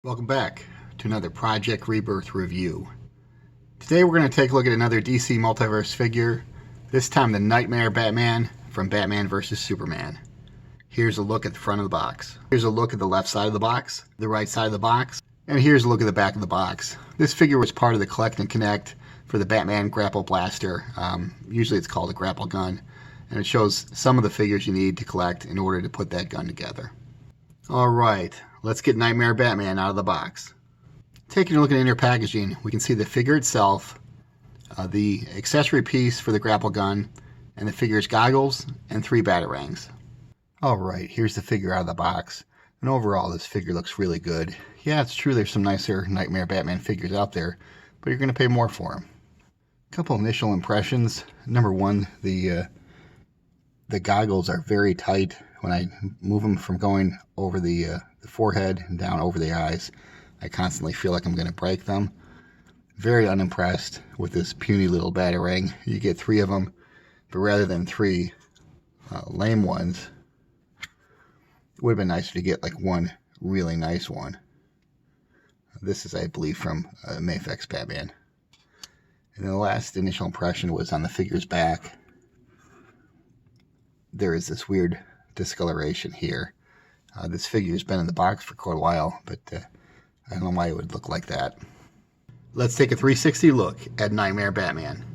Welcome back to another Project Rebirth review. Today we're going to take a look at another DC Multiverse figure, this time the Knightmare Batman from Batman vs. Superman. Here's a look at the front of the box. Here's a look at the left side of the box, the right side of the box, and here's a look at the back of the box. This figure was part of the Collect and Connect for the Batman Grapple Blaster. Usually it's called a grapple gun, and it shows some of the figures you need to collect in order to put that gun together. Alright, let's get Knightmare Batman out of the box. Taking a look at inner packaging, we can see the figure itself, the accessory piece for the grapple gun, and the figure's goggles and 3 batarangs. Alright, here's the figure out of the box. And overall, this figure looks really good. Yeah, it's true there's some nicer Knightmare Batman figures out there, but you're going to pay more for them. A couple initial impressions. Number one, the goggles are very tight. When I move them from going over the forehead and down over the eyes, I constantly feel like I'm going to break them. Very unimpressed with this puny little batarang. You get 3 of them, but rather than 3 lame ones, it would have been nicer to get like one really nice one. This is, I believe, from Mayfix Batman. And then the last initial impression was on the figure's back. There is this weird discoloration here. This figure's been in the box for quite a while, but I don't know why it would look like that. Let's take a 360 look at Knightmare Batman.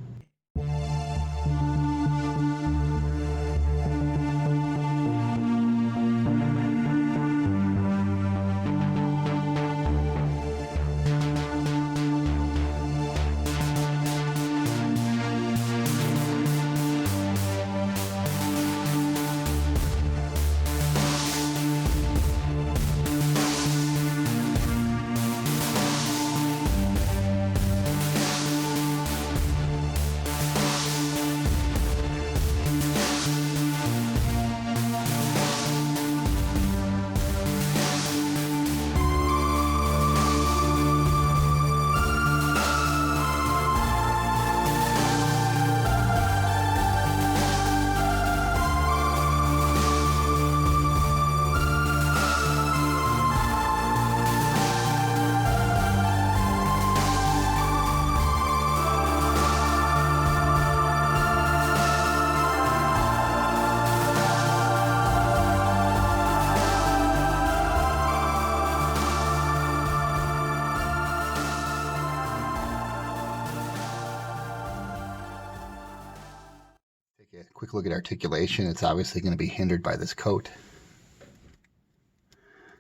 A quick look at articulation. It's obviously going to be hindered by this coat.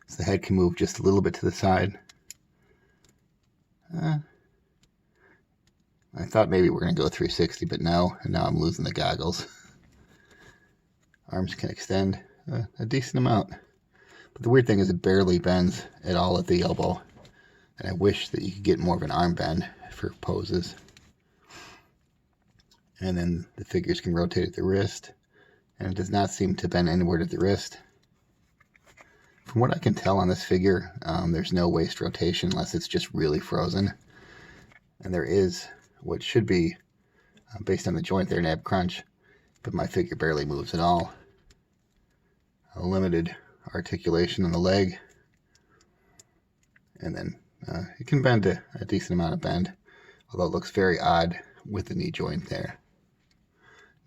So the head can move just a little bit to the side. I thought maybe we're going to go 360, but no, and now I'm losing the goggles. Arms can extend a decent amount. But the weird thing is it barely bends at all at the elbow. And I wish that you could get more of an arm bend for poses. And then the figures can rotate at the wrist, and it does not seem to bend inward at the wrist. From what I can tell on this figure, there's no waist rotation unless it's just really frozen. And there is what should be, based on the joint there, an ab crunch, but my figure barely moves at all. A limited articulation on the leg, and then it can bend a decent amount of bend, although it looks very odd with the knee joint there.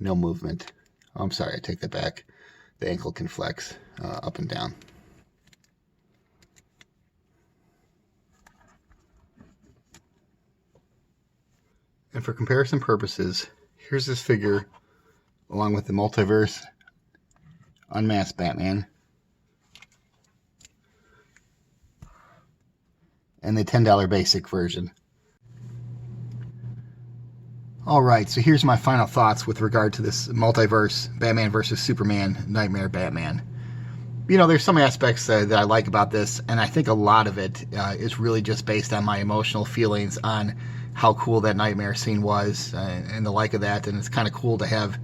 No movement. Oh, I'm sorry, I take that back. The ankle can flex up and down. And for comparison purposes, here's this figure along with the Multiverse Unmasked Batman and the $10 basic version. Alright, so here's my final thoughts with regard to this Multiverse Batman vs. Superman Knightmare Batman. You know, there's some aspects that I like about this, and I think a lot of it is really just based on my emotional feelings on how cool that Nightmare scene was and the like of that, and it's kind of cool to have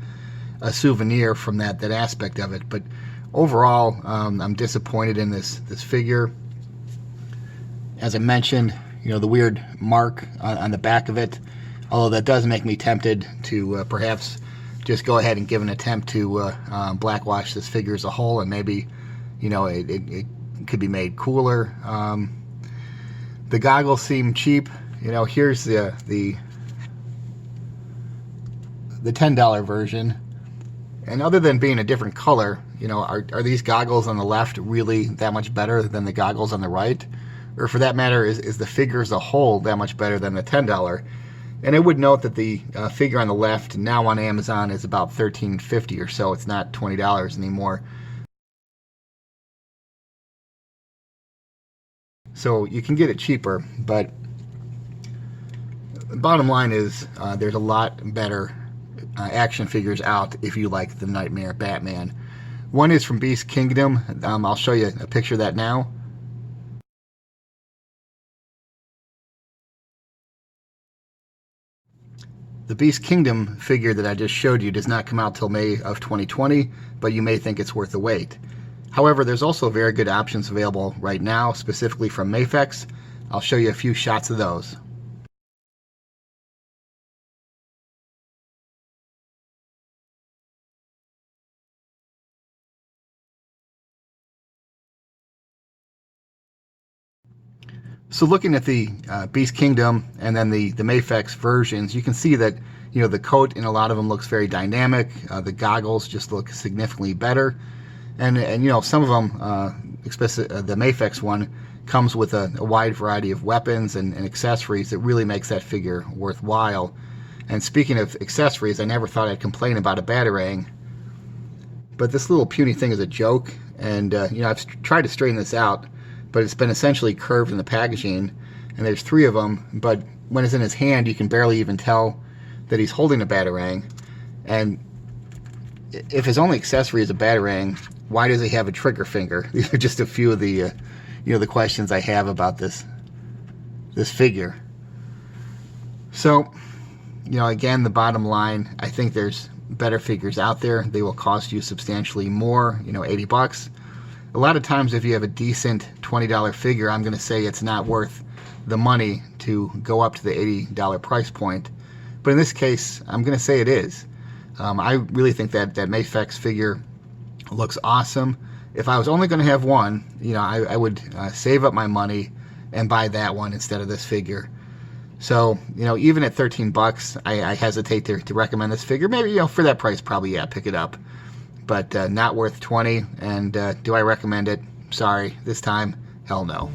a souvenir from that aspect of it. But overall, I'm disappointed in this figure. As I mentioned, you know, the weird mark on the back of it, although that does make me tempted to perhaps just go ahead and give an attempt to blackwash this figure as a whole, and maybe, you know, it could be made cooler. The goggles seem cheap. You know, here's the $10 version. And other than being a different color, you know, are these goggles on the left really that much better than the goggles on the right? Or for that matter, is the figure as a whole that much better than the $10? And I would note that the figure on the left now on Amazon is about $13.50 or so. It's not $20 anymore. So you can get it cheaper, but the bottom line is there's a lot better action figures out if you like the Knightmare Batman. One is from Beast Kingdom. I'll show you a picture of that now. The Beast Kingdom figure that I just showed you does not come out till May of 2020, but you may think it's worth the wait. However, there's also very good options available right now, specifically from Mafex. I'll show you a few shots of those. So looking at the Beast Kingdom and then the Mafex versions, you can see that, you know, the coat in a lot of them looks very dynamic. The goggles just look significantly better. And you know, some of them, especially the Mafex one, comes with a wide variety of weapons and accessories that really makes that figure worthwhile. And speaking of accessories, I never thought I'd complain about a Batarang. But this little puny thing is a joke. And, you know, I've tried to straighten this out, but it's been essentially curved in the packaging, and there's 3 of them, but when it's in his hand, you can barely even tell that he's holding a Batarang. And if his only accessory is a Batarang, why does he have a trigger finger? These are just a few of the, you know, the questions I have about this figure. So, you know, again, the bottom line, I think there's better figures out there. They will cost you substantially more, you know, $80. A lot of times if you have a decent $20 figure, I'm going to say it's not worth the money to go up to the $80 price point. But in this case, I'm going to say it is. I really think that Mafex figure looks awesome. If I was only going to have one, you know, I would save up my money and buy that one instead of this figure. So, you know, even at $13, I hesitate to recommend this figure. Maybe, you know, for that price, probably, yeah, pick it up. But not worth $20. And do I recommend it? Sorry, this time, hell no.